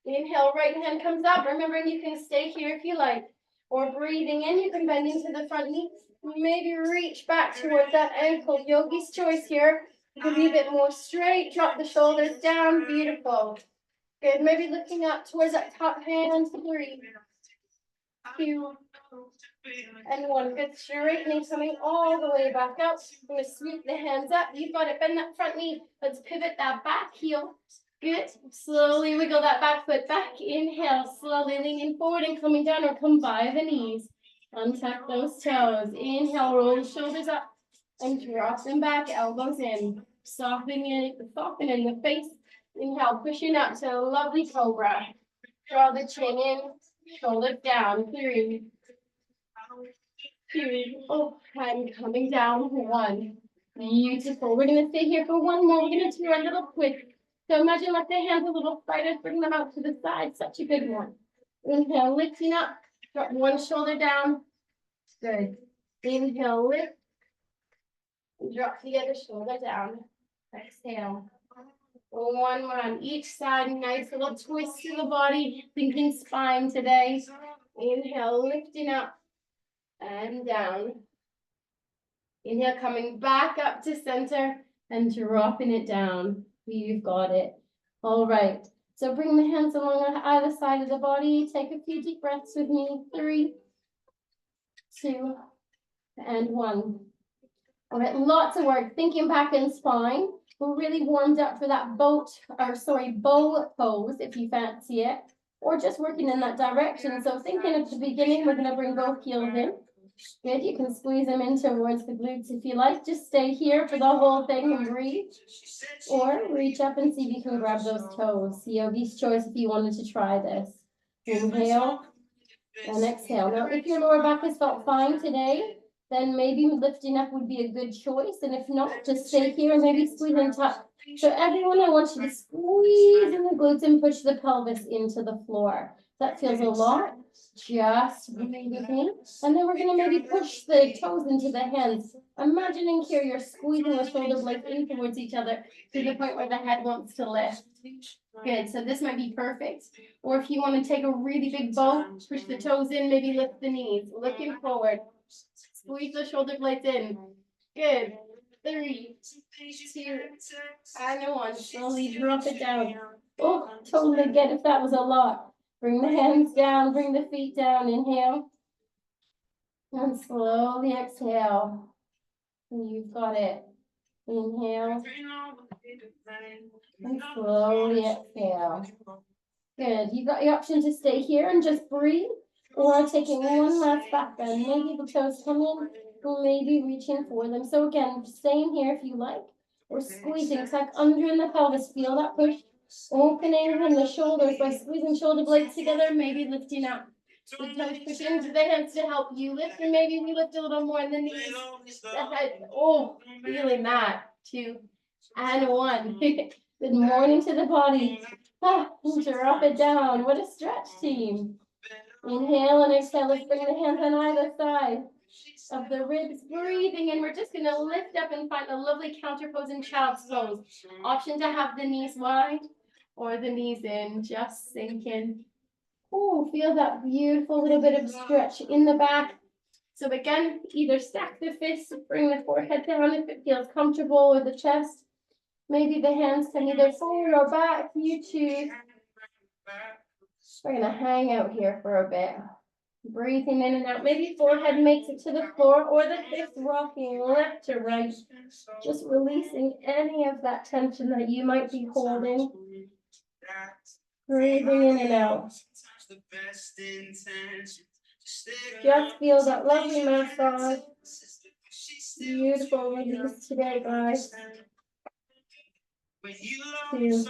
Inhale, right hand comes up. Remembering you can stay here if you like. Or breathing in, you can bend into the front knee. Maybe reach back towards that ankle. Yogi's choice here. You can be a bit more straight. Drop the shoulders down. Beautiful. Good. Maybe looking up towards that top hand. 3, 2, and 1. Good. Straightening, coming all the way back up. I'm going to swoop the hands up. You've got it. Bend that front knee. Let's pivot that back heel. Good. Slowly wiggle that back foot back. Inhale. Slowly leaning forward and coming down, or come by the knees. Untuck those toes. Inhale. Roll the shoulders up And drop them back, elbows in. Softening the face. Inhale, pushing up to a lovely cobra. Draw the chin in, shoulders down. 3, 2, oh, and coming down. 1. Beautiful. We're going to stay here for one more. We're going to do our little twist. So imagine like the hands a little spiders, bring them out to the side. Such a good one. Inhale, lifting up. Drop one shoulder down. Good. Inhale, lift. Drop the other shoulder down. Exhale. One more on each side. Nice little twist in the body. Thinking spine today. Inhale, lifting up and down. Inhale, coming back up to center and dropping it down. You've got it. All right. So bring the hands along either side of the body. Take a few deep breaths with me. 3, 2, and 1. All right, lots of work. Thinking back and spine. We're really warmed up for that bow pose if you fancy it, or just working in that direction. So thinking at the beginning, we're going to bring both heels in. Good, you can squeeze them in towards the glutes if you like. Just stay here for the whole thing and breathe. Or reach up and see if you can grab those toes. Yogi's choice if you wanted to try this. Inhale and exhale. Now, if your lower back has felt fine today, then maybe lifting up would be a good choice. And if not, just stay here and maybe squeeze and tuck. So everyone, I want you to squeeze in the glutes and push the pelvis into the floor. That feels a lot. Just breathe with me. And then we're going to maybe push the toes into the hands. Imagining here you're squeezing the shoulder blades in towards each other to the point where the head wants to lift. Good. So this might be perfect. Or if you want to take a really big bow, push the toes in, maybe lift the knees. Looking forward. Squeeze the shoulder blades in. Good. 3, 2, and 1. Slowly drop it down. Oh, totally get if that was a lot. Bring the hands down, bring the feet down. Inhale. And slowly exhale. You've got it. Inhale. And slowly exhale. Good. You've got the option to stay here and just breathe, or taking one last back bend. Maybe the toes come in, maybe reaching for them. So again, staying here if you like, or squeezing, tuck under in the pelvis. Feel that push. Opening in the shoulders by squeezing shoulder blades together, maybe lifting up. The toes push into the hands to help you lift, and maybe we lift a little more in the knees, the head. Oh, feeling that. 2, and 1. Good morning to the body. Drop it down. What a stretch, team. Inhale and exhale. Let's bring the hands on either side of the ribs. Breathing in. We're just going to lift up and find a lovely counter pose and child's pose. Option to have the knees wide or the knees in. Just sink in. Oh, feel that beautiful little bit of stretch in the back. So again, either stack the fists, bring the forehead down if it feels comfortable, or the chest. Maybe the hands can either forward or back. You choose. We're going to hang out here for a bit. Breathing in and out. Maybe forehead makes it to the floor, or the hips rocking left to right. Just releasing any of that tension that you might be holding. Breathing in and out. Just feel that lovely massage. Beautiful release today, guys. 2,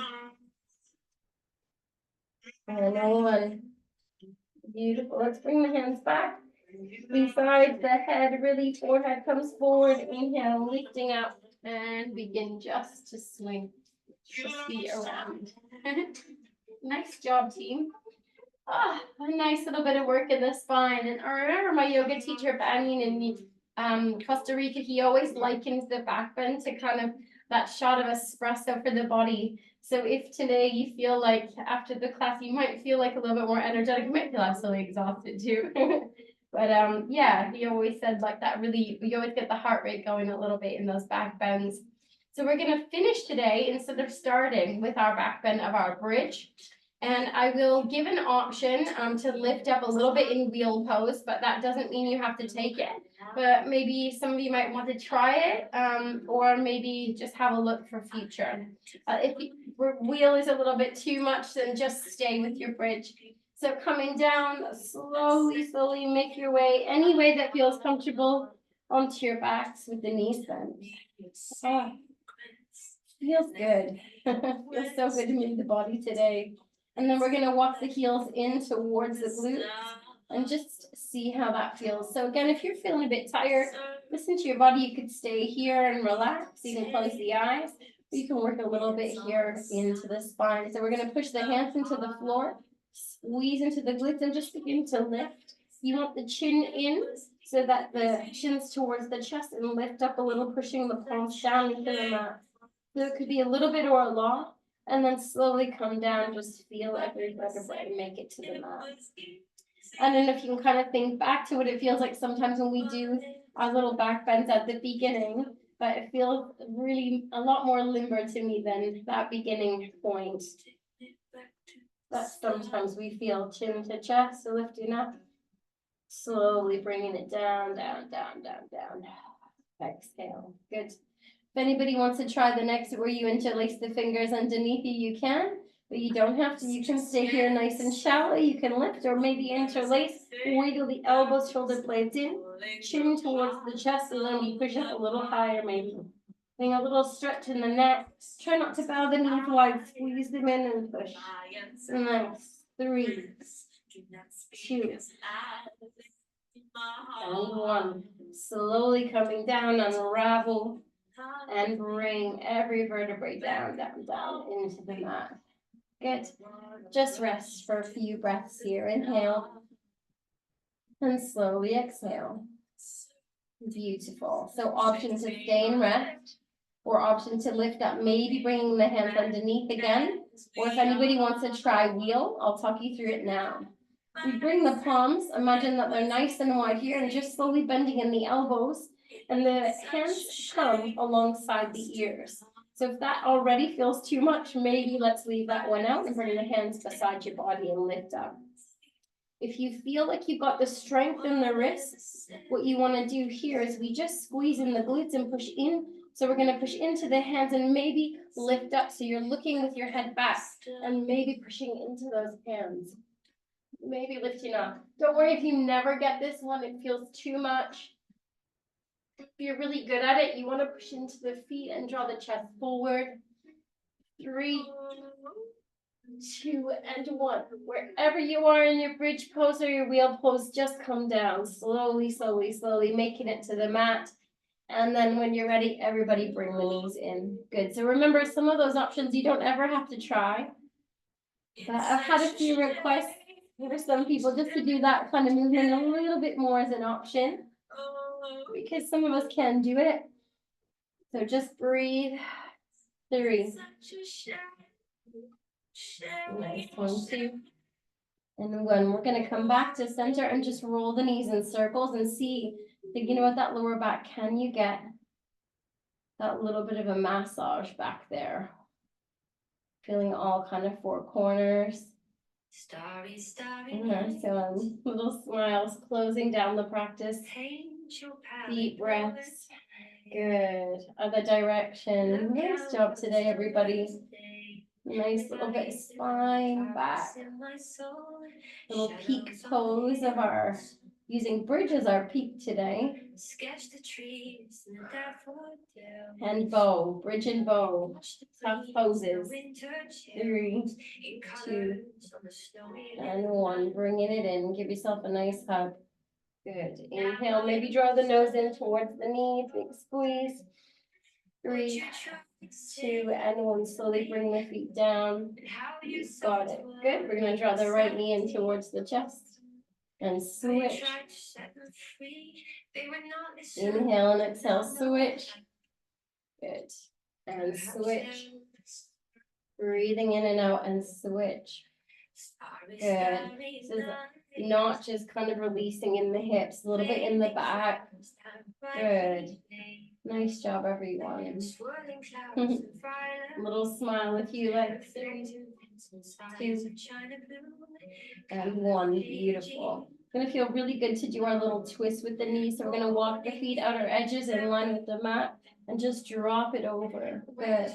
and 1. Beautiful. Let's bring the hands back beside the head. Really, forehead comes forward. Inhale, lifting up, and begin just to swing the feet around. Nice job, team. A nice little bit of work in the spine. And I remember my yoga teacher, Banyan, in Costa Rica, he always likens the back bend to kind of that shot of espresso for the body. So if today you feel like after the class, you might feel like a little bit more energetic, you might feel absolutely exhausted too. But yeah, he always said like that really, you always get the heart rate going a little bit in those back bends. So we're going to finish today instead of starting with our back bend of our bridge. And I will give an option to lift up a little bit in wheel pose, but that doesn't mean you have to take it. But maybe some of you might want to try it, or maybe just have a look for future. If wheel is a little bit too much, then just stay with your bridge. So coming down, slowly make your way any way that feels comfortable onto your backs with the knees bent. Oh, feels good. Feels so good to move the body today. And then we're gonna walk the heels in towards the glutes and just see how that feels. So again, if you're feeling a bit tired, listen to your body. You could stay here and relax. You can close the eyes. You can work a little bit here into the spine. So we're gonna push the hands into the floor, squeeze into the glutes, and just begin to lift. You want the chin in so that the chin's towards the chest, and lift up a little, pushing the palms down into the mat. So it could be a little bit or a lot, and then slowly come down, just feel every vertebrae and make it to the mat. And then if you can kind of think back to what it feels like sometimes when we do our little back bends at the beginning, but it feels really a lot more limber to me than that beginning point. That sometimes we feel chin to chest, so lifting up, slowly bringing it down, down, down, down, down. Exhale, good. If anybody wants to try the next where you interlace the fingers underneath you can, but you don't have to. You can stay here nice and shallow. You can lift or maybe interlace, wiggle the elbows, shoulder blades in, chin towards the chest, and then we push up a little higher maybe. Doing a little stretch in the neck. Try not to bow the knees wide, squeeze them in and push. Nice. 3, 2, and 1. Slowly coming down, unravel. And bring every vertebrae down, down, down into the mat. Good. Just rest for a few breaths here. Inhale. And slowly exhale. Beautiful. So option to stay and rest, or option to lift up, maybe bringing the hands underneath again. Or if anybody wants to try wheel, I'll talk you through it now. We bring the palms, imagine that they're nice and wide here, and just slowly bending in the elbows. And the hands come alongside the ears. So if that already feels too much, maybe let's leave that one out and bring the hands beside your body and lift up. If you feel like you've got the strength in the wrists, what you want to do here is we just squeeze in the glutes and push in. So we're going to push into the hands and maybe lift up. So you're looking with your head back and maybe pushing into those hands. Maybe lifting up. Don't worry if you never get this one, it feels too much. If you're really good at it, you want to push into the feet and draw the chest forward. 3, 2, and 1. Wherever you are in your bridge pose or your wheel pose, just come down slowly, slowly, slowly, making it to the mat. And then when you're ready, everybody bring the knees in. Good. So remember, some of those options you don't ever have to try. But I've had a few requests for some people just to do that kind of movement a little bit more as an option, because some of us can do it. So just breathe. 3. Nice. 1, 2. And 1. We're going to come back to center and just roll the knees in circles and see, thinking about that lower back, can you get that little bit of a massage back there? Feeling all kind of 4 corners. So little smiles, closing down the practice. Deep breaths. Good. Other direction. Nice job today, everybody. Nice little bit of spine back. Little peak pose of our, using bridge as our peak today. And bow, bridge and bow. Tough poses. 3, 2, and 1. Bringing it in. Give yourself a nice hug. Good. Inhale, maybe draw the nose in towards the knee. Big squeeze. 3, 2, and 1. Slowly bring the feet down. You've got it. Good. We're going to draw the right knee in towards the chest. And switch. Inhale and exhale, switch. Good. And switch. Breathing in and out and switch. Good. This is not just kind of releasing in the hips, a little bit in the back. Good. Nice job, everyone. Little smile if you like. 3, 2, and 1. Beautiful. Gonna feel really good to do our little twist with the knees. So we're gonna walk the feet outer edges in line with the mat. and just drop it over. Good.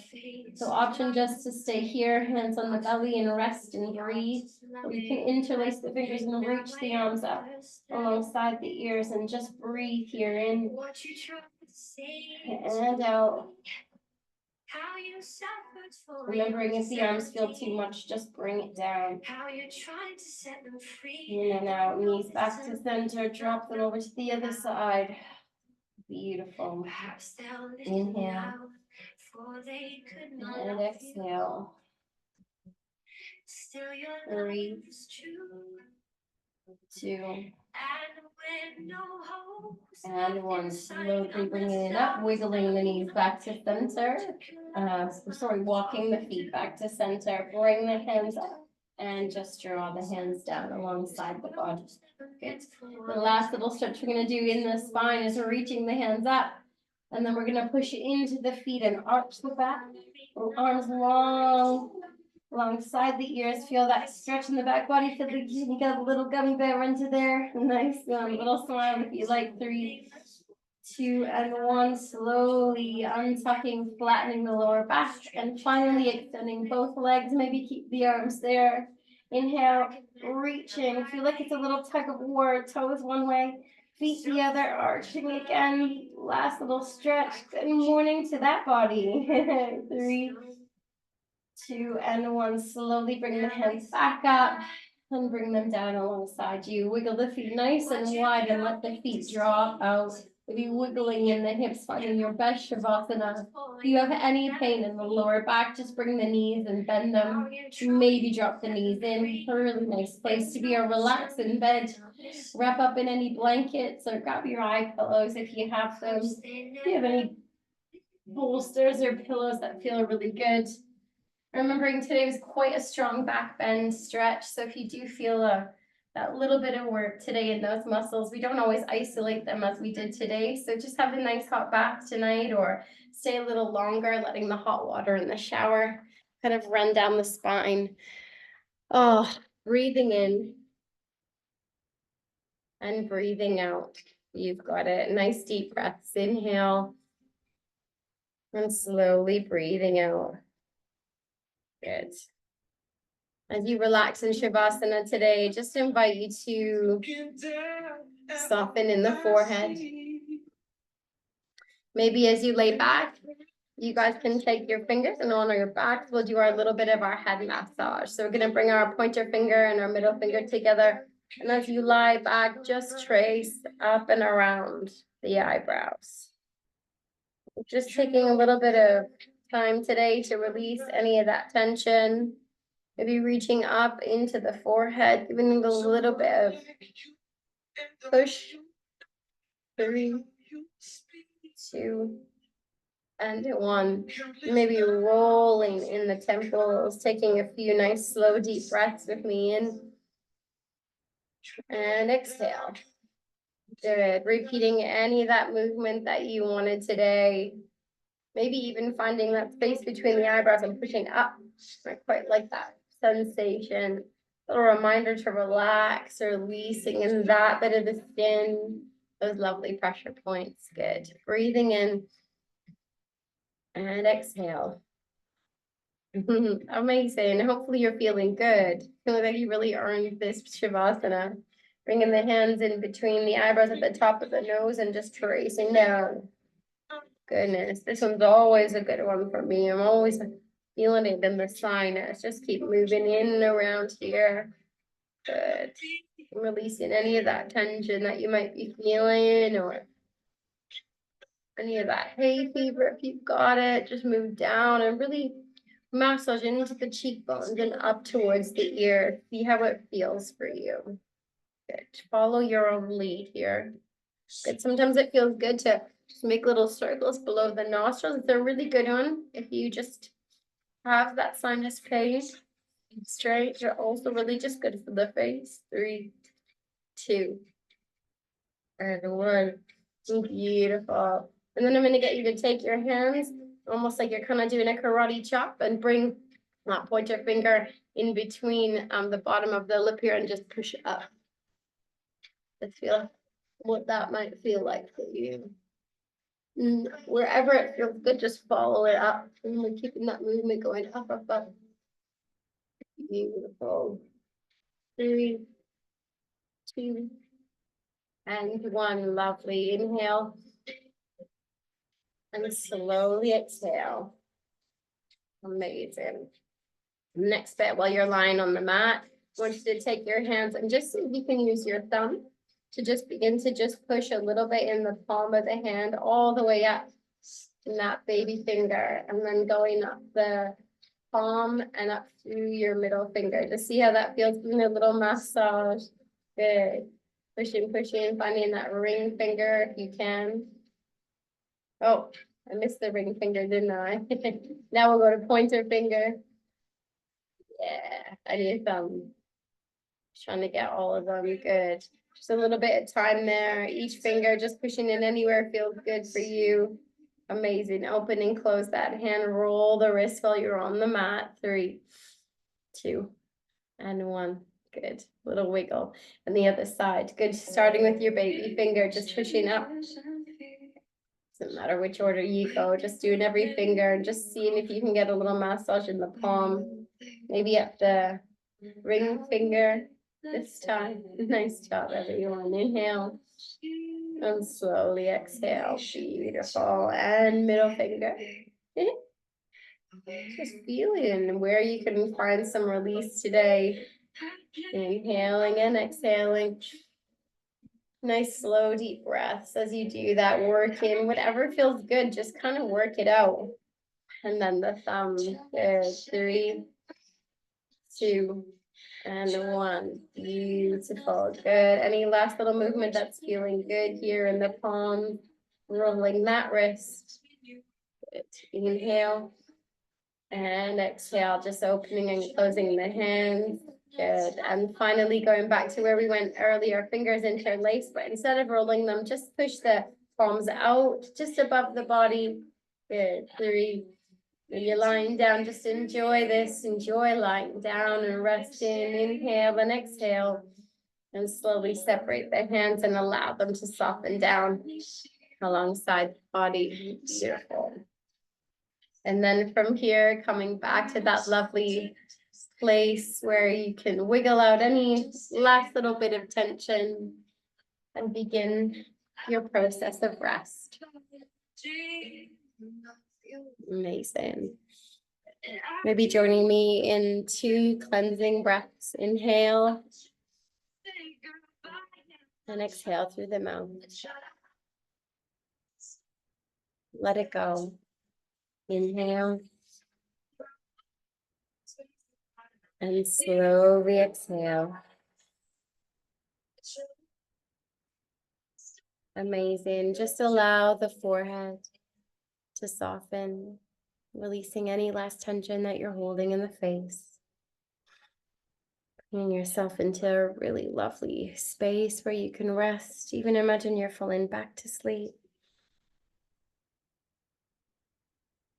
So option just to stay here, hands on the belly and rest and breathe. Or you can interlace the fingers and reach the arms up alongside the ears and just breathe here in and out. Remembering if the arms feel too much, just bring it down. In and out, knees back to center, drop them over to the other side. Beautiful. Inhale. And exhale. 3, 2, and 1. Slowly bringing it up, wiggling the knees back to center. Walking the feet back to center. Bring the hands up and just draw the hands down alongside the body. Good. The last little stretch we're going to do in the spine is reaching the hands up. And then we're going to push into the feet and arch the back. Arms long alongside the ears. Feel that stretch in the back body. Feel like you got a little gummy bear into there. Nice little smile if you like. 3, 2, and 1. Slowly untucking, flattening the lower back, and finally extending both legs. Maybe keep the arms there. Inhale, reaching. Feel like it's a little tug of war. Toes one way, feet the other, arching again. Last little stretch. Good morning to that body. 3, 2, and 1. Slowly bring the hands back up and bring them down alongside you. Wiggle the feet nice and wide and let the feet drop out. If you're wiggling in the hips, finding your best Shavasana. If you have any pain in the lower back, just bring the knees and bend them. Maybe drop the knees in. A really nice place to be, or relax in bed. Wrap up in any blankets or grab your eye pillows if you have them. If you have any bolsters or pillows that feel really good. Remembering today was quite a strong back bend stretch. So if you do feel that little bit of work today in those muscles, we don't always isolate them as we did today. So just have a nice hot bath tonight, or stay a little longer, letting the hot water in the shower kind of run down the spine. Oh, breathing in and breathing out. You've got it. Nice deep breaths. Inhale and slowly breathing out. Good. As you relax in Shavasana today, just invite you to soften in the forehead. Maybe as you lay back, you guys can take your fingers and on your backs. We'll do our little bit of our head massage. So we're going to bring our pointer finger and our middle finger together. And as you lie back, just trace up and around the eyebrows. Just taking a little bit of time today to release any of that tension. Maybe reaching up into the forehead, giving it a little bit of push. 3, 2, and 1. Maybe rolling in the temples, taking a few nice, slow, deep breaths with me in. And exhale. Good. Repeating any of that movement that you wanted today. Maybe even finding that space between the eyebrows and pushing up. I quite like that sensation. A little reminder to relax, or releasing in that bit of the skin. Those lovely pressure points. Good. Breathing in and exhale. Amazing. Hopefully you're feeling good. Feeling like you really earned this Shavasana. Bringing the hands in between the eyebrows at the top of the nose and just tracing down. Goodness, this one's always a good one for me. I'm always feeling it in the sinus. Just keep moving in and around here. Good. Releasing any of that tension that you might be feeling, or any of that hay fever if you've got it. Just move down and really massage into the cheekbones and up towards the ear. See how it feels for you. Good. Follow your own lead here. Good. Sometimes it feels good to just make little circles below the nostrils. It's a really good one if you just have that sinus pain. Straight. You're also really just good for the face. 3, 2, and 1. Beautiful. And then I'm going to get you to take your hands, almost like you're kind of doing a karate chop, and bring that pointer finger in between the bottom of the lip here and just push it up. Let's feel what that might feel like for you. Wherever it feels good, just follow it up. And we're keeping that movement going up, up, up. Beautiful. 3, 2, and 1. Lovely. Inhale. And slowly exhale. Amazing. Next bit, while you're lying on the mat, I want you to take your hands and just see if you can use your thumb to just begin to just push a little bit in the palm of the hand all the way up in that baby finger, and then going up the palm and up through your middle finger. Just see how that feels, doing a little massage. Good. Pushing, pushing, finding that ring finger if you can. Oh, I missed the ring finger, didn't I? Now we'll go to pointer finger. Yeah, I need thumb. Trying to get all of them. Good. Just a little bit of time there. Each finger just pushing in anywhere feels good for you. Amazing. Open and close that hand. Roll the wrist while you're on the mat. 3, 2, and 1. Good. Little wiggle. And the other side. Good. Starting with your baby finger, just pushing up. Doesn't matter which order you go, just doing every finger and just seeing if you can get a little massage in the palm. Maybe at the ring finger this time. Nice job, everyone. Inhale. And slowly exhale. Beautiful. And middle finger. Just feeling where you can find some release today. Inhaling and exhaling. Nice, slow, deep breaths as you do that. Work in whatever feels good. Just kind of work it out. And then the thumb. There. 3, 2, and 1. Beautiful. Good. Any last little movement that's feeling good here in the palm. Rolling that wrist. Good. Inhale. And exhale. Just opening and closing the hands. Good. And finally going back to where we went earlier. Fingers interlaced, but instead of rolling them, just push the palms out just above the body. Good. 3. When you're lying down, just enjoy this. Enjoy lying down and resting. Inhale and exhale. And slowly separate the hands and allow them to soften down alongside the body. Beautiful. And then from here, coming back to that lovely place where you can wiggle out any last little bit of tension and begin your process of rest. Amazing. Maybe joining me in 2 cleansing breaths. Inhale and exhale through the mouth. Let it go. Inhale and slowly exhale. Amazing. Just allow the forehead to soften, releasing any last tension that you're holding in the face. Bringing yourself into a really lovely space where you can rest. Even imagine you're falling back to sleep.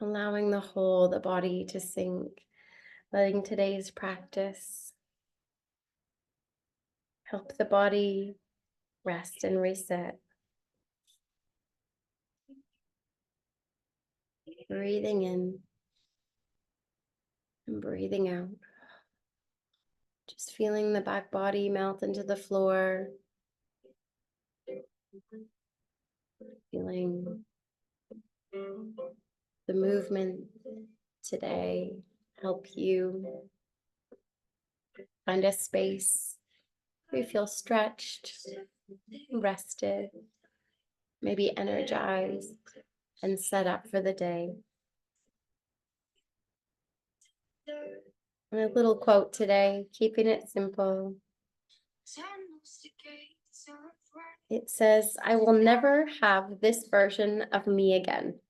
Allowing the body to sink, letting today's practice help the body rest and reset. Breathing in and breathing out. Just feeling the back body melt into the floor. Feeling the movement today help you find a space where you feel stretched, rested, maybe energized, and set up for the day. And a little quote today, keeping it simple. It says, "I will never have this version of me again.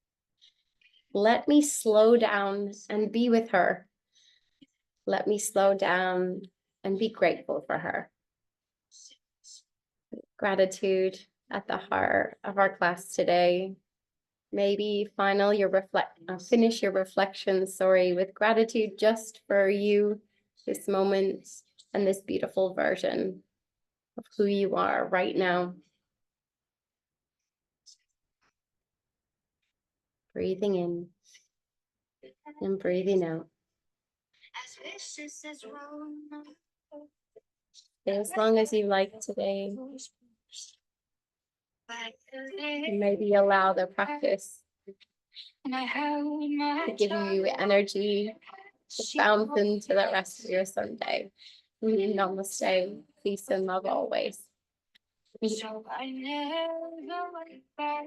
Let me slow down and be with her. Let me slow down and be grateful for her." Gratitude at the heart of our class today. Maybe finish your reflection, with gratitude just for you, this moment, and this beautiful version of who you are right now. Breathing in and breathing out. As long as you like today, and maybe allow the practice to give you energy to bounce into the rest of your Sunday. Namaste, peace and love always. So I never went back.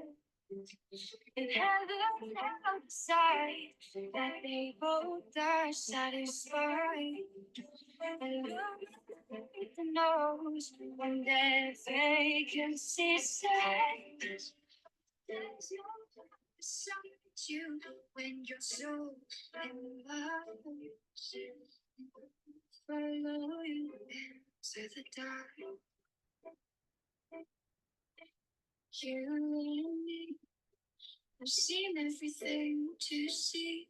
In heaven outside, that they both are satisfied. And look the nose when their vacancy says there's no beside you when you're so in love. Follow you into the dark. You and me, I've seen everything to see.